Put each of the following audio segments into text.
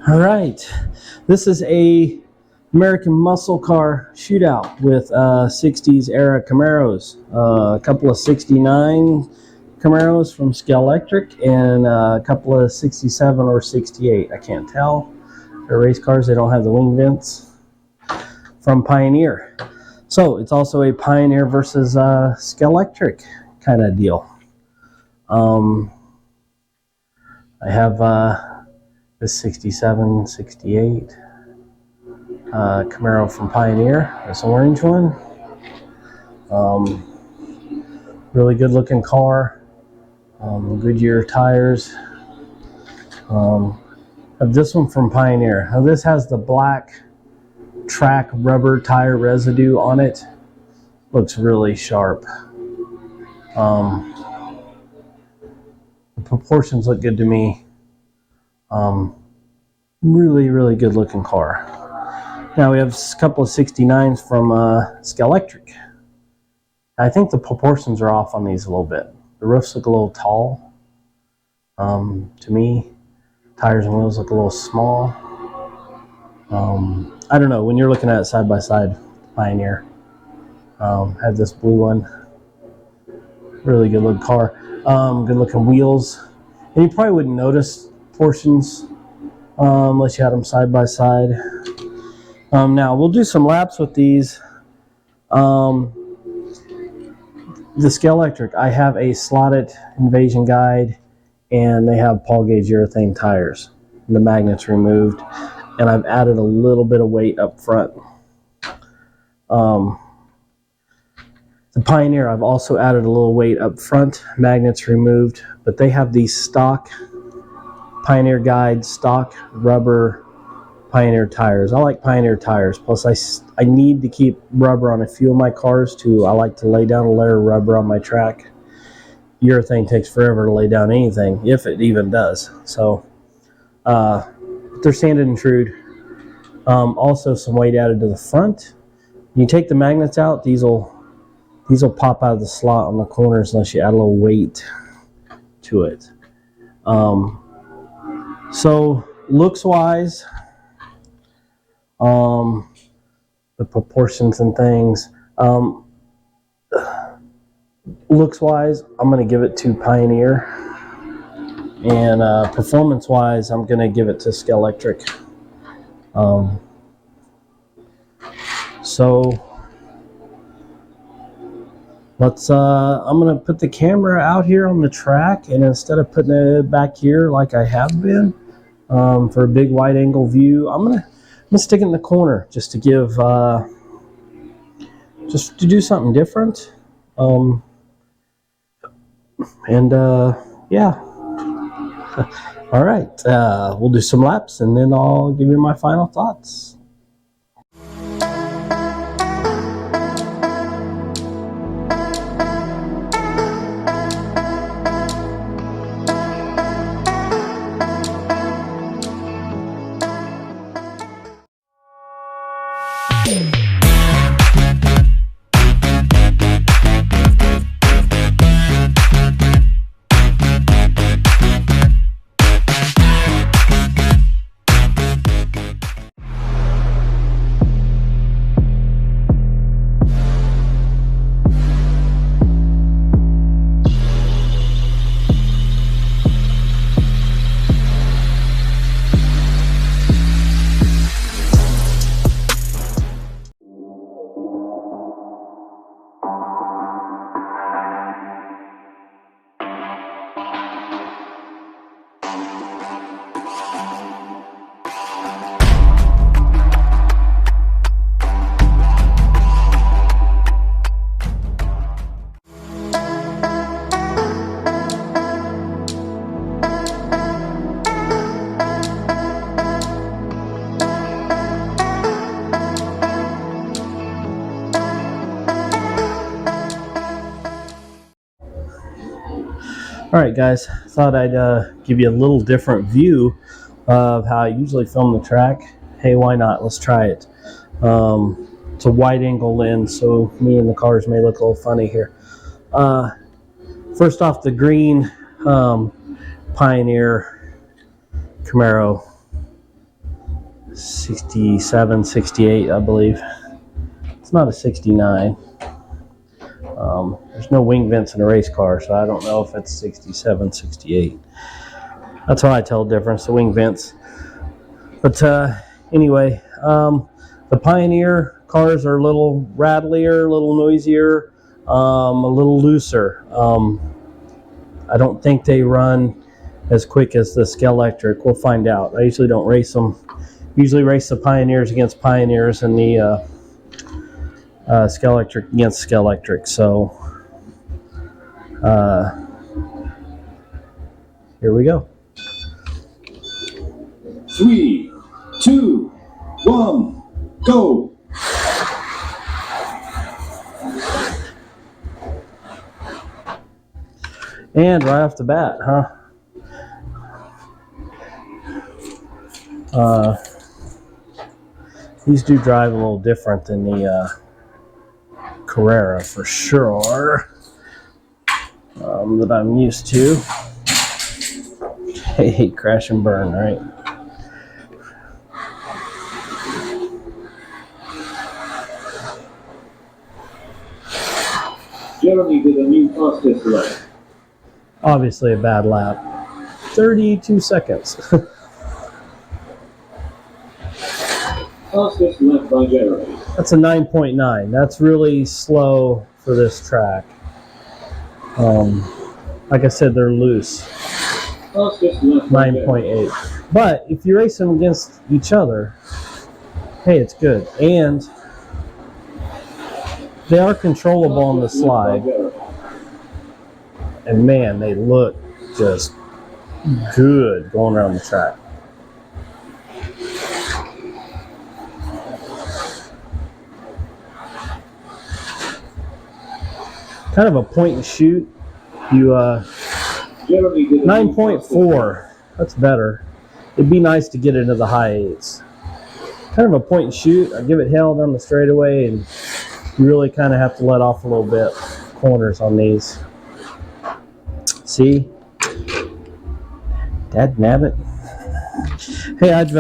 All right, this is a American muscle car shootout with 60s era Camaros, a couple of 69 Camaros from Scalextric and a couple of 67 or 68, I can't tell. They're race cars, they don't have the wing vents, from Pioneer. So it's also a Pioneer versus Scalextric kind of deal. I have this 67, 68 Camaro from Pioneer, this orange one. Really good looking car. Goodyear tires. Have this one from Pioneer. Now this has the black track rubber tire residue on it. Looks really sharp. The proportions look good to me. Really good looking car. Now we have a couple of 69s from Scalextric. I think the proportions are off on these a little bit. The roofs look a little tall to me. Tires and wheels look a little small. I don't know, when you're looking at it side by side, Pioneer. Have this blue one. Really good looking car. Good looking wheels. And you probably wouldn't notice portions unless you had them side by side. Now we'll do some laps with these. The Scalextric, I have a slotted invasion guide, and they have Paul gauge urethane tires. The magnets removed, and I've added a little bit of weight up front. The Pioneer, I've also added a little weight up front, magnets removed, but they have these stock Pioneer guide, stock rubber Pioneer tires. I like Pioneer tires, plus I need to keep rubber on a few of my cars too. I like to lay down a layer of rubber on my track. Urethane takes forever to lay down anything, if it even does. So they're sanded and trued. Also some weight added to the front. When you take the magnets out, these will pop out of the slot on the corners unless you add a little weight to it. So looks wise, the proportions and things, looks wise, I'm going to give it to Pioneer, and performance wise, I'm going to give it to Scalextric. So let's I'm going to put the camera out here on the track, and instead of putting it back here like I have been for a big wide angle view, I'm gonna stick it in the corner just to give just to do something different. Yeah. All right, we'll do some laps and then I'll give you my final thoughts. Alright guys, thought I'd give you a little different view of how I usually film the track. Hey, why not? Let's try it. It's a wide angle lens, so me and the cars may look a little funny here. First off, the green Pioneer Camaro 67, 68, I believe. It's not a 69. There's no wing vents in a race car, so I don't know if it's 67, 68. That's how I tell the difference, the wing vents. But anyway, the Pioneer cars are a little rattlier, a little noisier, a little looser. I don't think they run as quick as the Scalextric. We'll find out. I usually don't race them. Usually race the Pioneers against Pioneers and the Scalextric against Scalextric. So here we go. 3, 2, 1, go! And right off the bat, huh? These do drive a little different than the Carrera for sure, that I'm used to. Hey, crash and burn, right? Jeremy did a new fastest lap. Obviously a bad lap. 32 seconds. Fastest lap by Jeremy. That's a 9.9. That's really slow for this track. Like I said, they're loose. Fastest lap by 9.8. But if you race them against each other, hey, it's good. And they are controllable on the slide. And man, they look just good going around the track. Kind of a point and shoot. You 9.4. That's better. It'd be nice to get into the high 8s. Kind of a point and shoot. I give it hell down the straightaway, and you really kind of have to let off a little bit corners on these. See? Dadnabbit. Hey, I've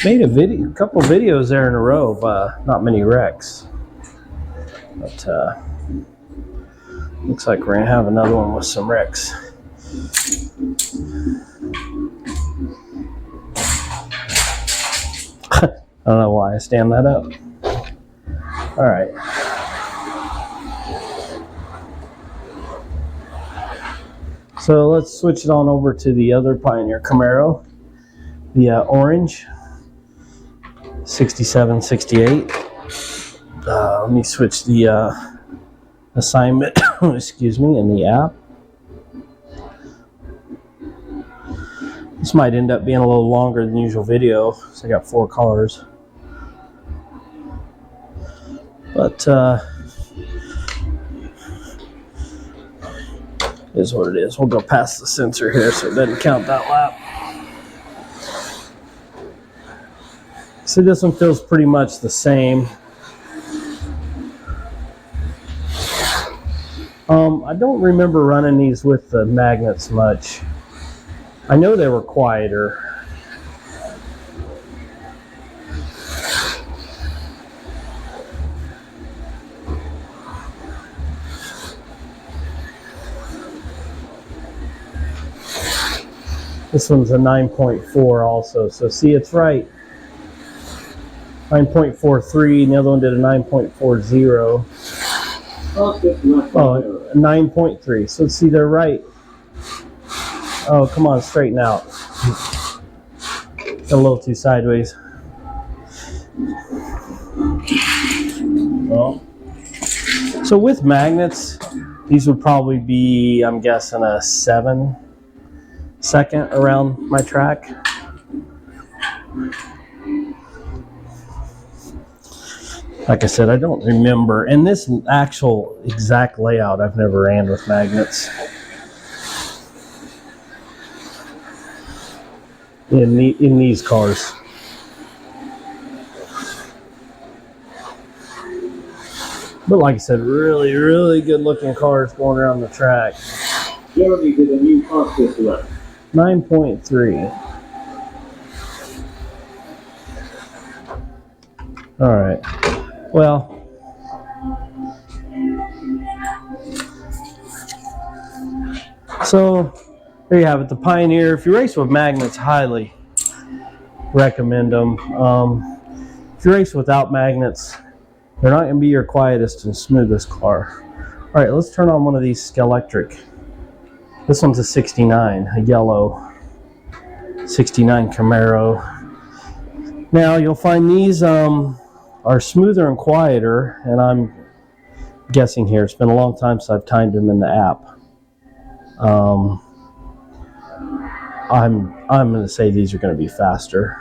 made a couple videos there in a row of not many wrecks. But looks like we're gonna have another one with some wrecks. I don't know why I stand that up. All right. So let's switch it on over to the other Pioneer Camaro, the orange, 67, 68. Let me switch the assignment, excuse me, in the app. This might end up being a little longer than usual video, so I got 4 cars. But is what it is. We'll go past the sensor here so it doesn't count that lap. See, this one feels pretty much the same. I don't remember running these with the magnets much. I know they were quieter. This one's a 9.4 also, so see, it's right. 9.43, and the other one did a 9.40. Oh, 9.3. So see, they're right. Oh, come on, straighten out. A little too sideways. Well, so with magnets, these would probably be, I'm guessing, a 7 second around my track. Like I said, I don't remember. And this actual exact layout, I've never ran with magnets. In these cars. But like I said, really, really good looking cars going around the track. Jeremy did a new fastest lap. 9.3. All right. Well, so there you have it. The Pioneer. If you race with magnets, highly recommend them. If you race without magnets, they're not going to be your quietest and smoothest car. All right, let's turn on one of these Scalextric. This one's a 69, a yellow 69 Camaro. Now you'll find these are smoother and quieter, and I'm guessing here. It's been a long time since I've timed them in the app. I'm going to say these are going to be faster.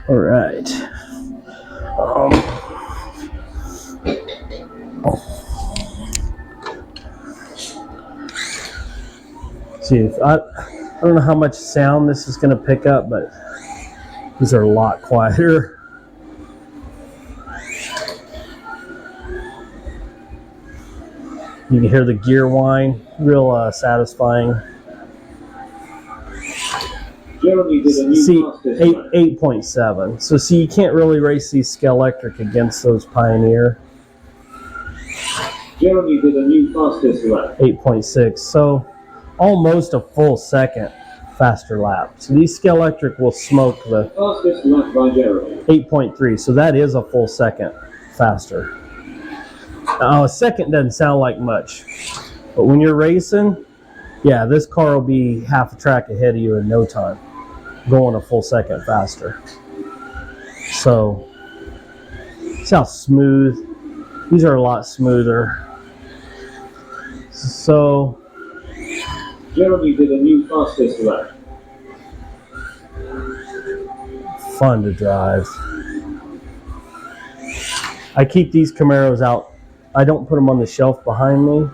All right. See, if I don't know how much sound this is going to pick up, but these are a lot quieter. You can hear the gear whine, real satisfying. Jeremy did a new See, fastest lap. 8.7. So see, you can't really race these Scalextric against those Pioneer. Jeremy did a new fastest lap. 8.6. So almost a full second faster lap. So these Scalextric will smoke the Fastest lap by Jeremy. 8.3. So that is a full second faster. Now, a second doesn't sound like much, but when you're racing, yeah, this car will be half a track ahead of you in no time, going a full second faster. So, see how smooth? These are a lot smoother. So, Jeremy did a new fastest lap. fun to drive. I keep these Camaros out. I don't put them on the shelf behind me.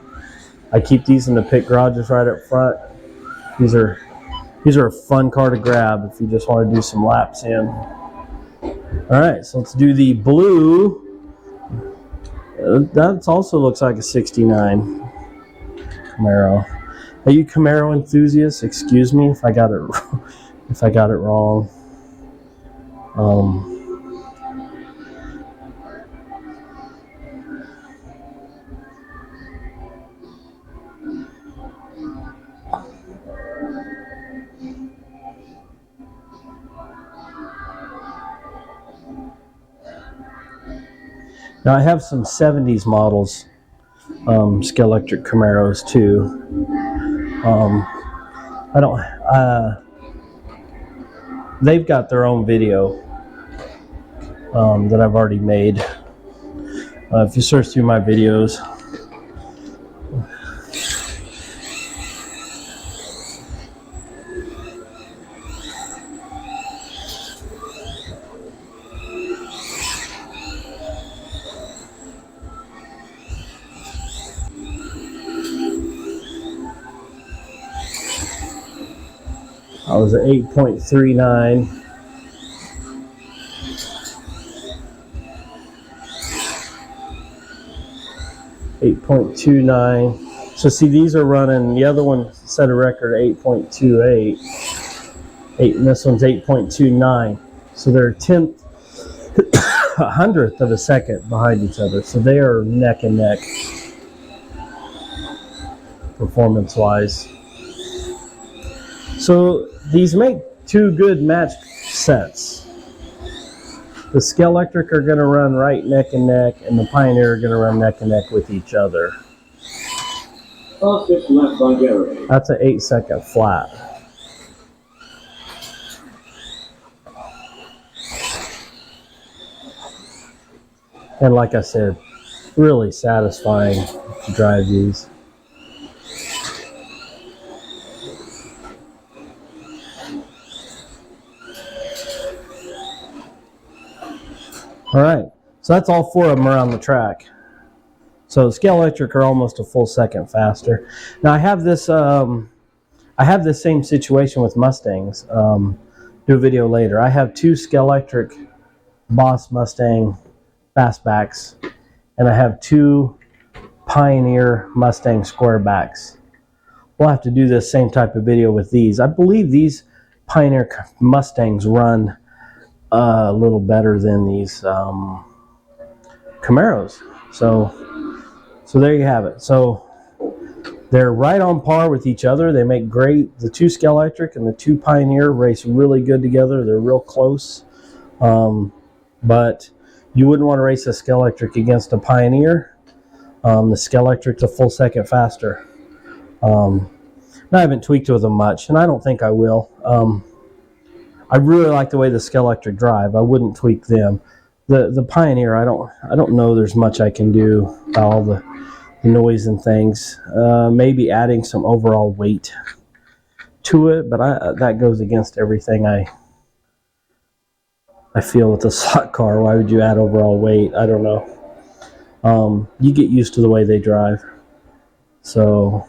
I keep these in the pit garages right up front. These are a fun car to grab if you just want to do some laps in. All right, so let's do the blue. That also looks like a 69 Camaro. Are you Camaro enthusiasts? Excuse me if I got it wrong. Now I have some 70s models, Scalextric Camaros too. They've got their own video that I've already made. If you search through my videos, I was at 8.39. .29. So see, these are running. The other one set a record 8.28. And this one's 8.29. So they're a hundredth of a second behind each other. So they are neck and neck, performance-wise. So these make two good match sets. The Scalextric are going to run right neck and neck, and the Pioneer are going to run neck and neck with each other. Fastest lap by Jeremy. That's an 8-second flat. And like I said, really satisfying to drive these. All right, so that's all four of them around the track. So Scalextric are almost a full second faster. Now I have this same situation with Mustangs. Do a video later. I have two Scalextric Boss Mustang fastbacks, and I have two Pioneer Mustang squarebacks. we'll have to do this same type of video with these. I believe these Pioneer Mustangs run a little better than these Camaros. So there you have it. So they're right on par with each other. They make great. The two Scalextric and the two Pioneer race really good together. They're real close. But you wouldn't want to race a Scalextric against a Pioneer. The Scalextric's a full second faster. I haven't tweaked with them much, and I don't think I will. I really like the way the Scalextric drive. I wouldn't tweak them. The Pioneer, I don't know there's much I can do about all the noise and things. Maybe adding some overall weight to it, but that goes against everything I feel with the slot car. Why would you add overall weight? I don't know. You get used to the way they drive. So,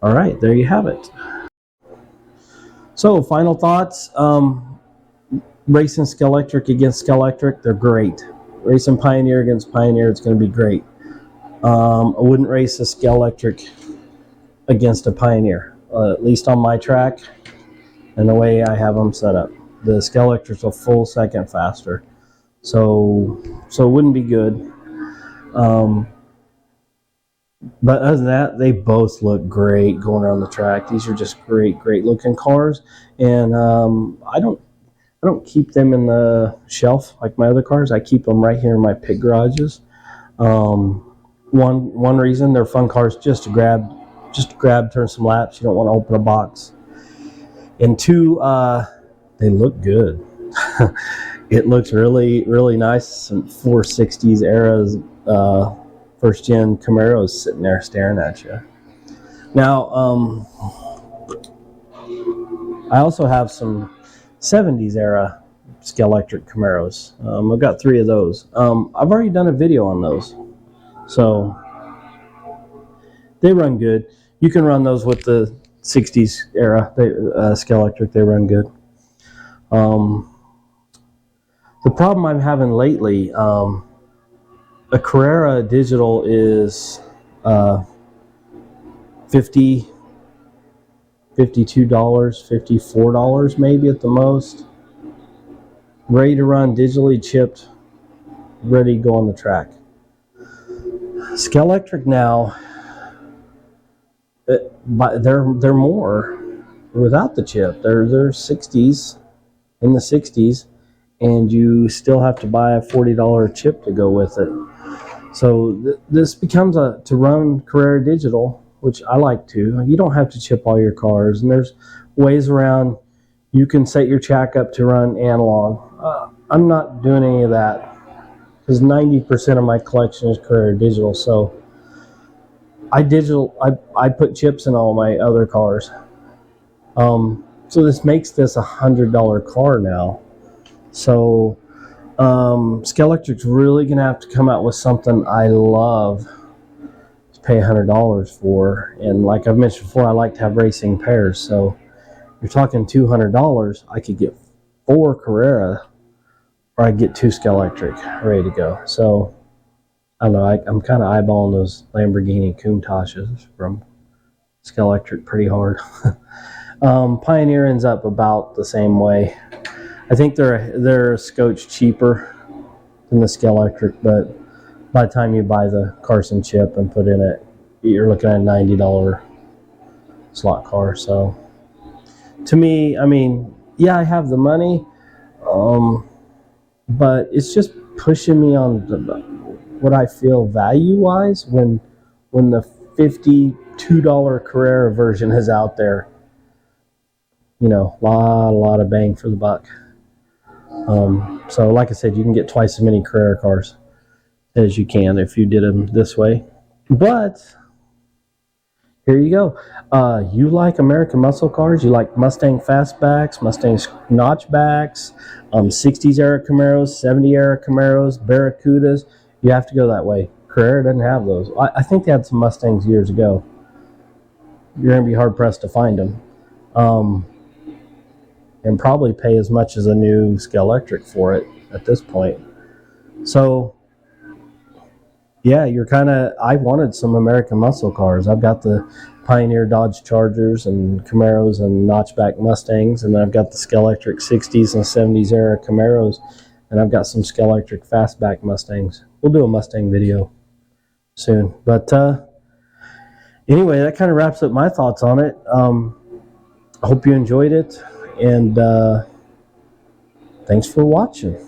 all right, there you have it. So, final thoughts. Racing Scalextric against Scalextric, they're great. Racing Pioneer against Pioneer, it's going to be great. I wouldn't race a Scalextric against a Pioneer, at least on my track and the way I have them set up. The Scalextric's a full second faster, so it wouldn't be good. But other than that, they both look great going around the track. These are just great looking cars, and I don't keep them in the shelf like my other cars. I keep them right here in my pit garages. One reason, they're fun cars just to grab, turn some laps. You don't want to open a box. And two, they look good. It looks really nice. Some 460s eras, first gen Camaros sitting there staring at you. Now, I also have some 70s era Scalextric Camaros. I've got 3 of those. I've already done a video on those, so they run good. You can run those with the 60s era Scalextric. They run good. The problem I'm having lately, a Carrera digital is $52, $54 maybe at the most. Ready to run, digitally chipped, ready to go on the track. Scalextric now, they're more without the chip. They're 60s, in the 60s, and you still have to buy a $40 chip to go with it. So this becomes to run Carrera digital, which I like to. You don't have to chip all your cars, and there's ways around. You can set your track up to run analog. I'm not doing any of that because 90% of my collection is Carrera digital. So I put chips in all my other cars. So this makes this $100 car now. So Scalextric's really gonna have to come out with something I love to pay $100 for. And like I've mentioned before, I like to have racing pairs. So you're talking $200. I could get 4 Carrera, or I get 2 Scalextric ready to go. So I don't know. I'm kind of eyeballing those Lamborghini Countachs from Scalextric pretty hard. Pioneer ends up about the same way. I think they're a scotch cheaper than the Scalextric, but by the time you buy the Carson chip and put in it, you're looking at a $90 slot car. So to me, I mean, yeah, I have the money, but it's just pushing me on what I feel value-wise when the $52 Carrera version is out there. You know, a lot of bang for the buck. So like I said, you can get twice as many Carrera cars as you can if you did them this way. But here you go. You like American muscle cars, you like Mustang fastbacks, Mustang notchbacks, 60s era Camaros, 70 era Camaros, Barracudas. You have to go that way. Carrera doesn't have those. I think they had some Mustangs years ago. You're going to be hard pressed to find them. And probably pay as much as a new Scalextric for it at this point. So Yeah, you're kind of. I wanted some American muscle cars. I've got the Pioneer Dodge Chargers and Camaros and notchback Mustangs, and then I've got the Scalextric 60s and 70s era Camaros, and I've got some Scalextric fastback Mustangs. We'll do a Mustang video soon. But anyway, that kind of wraps up my thoughts on it. I hope you enjoyed it, and thanks for watching.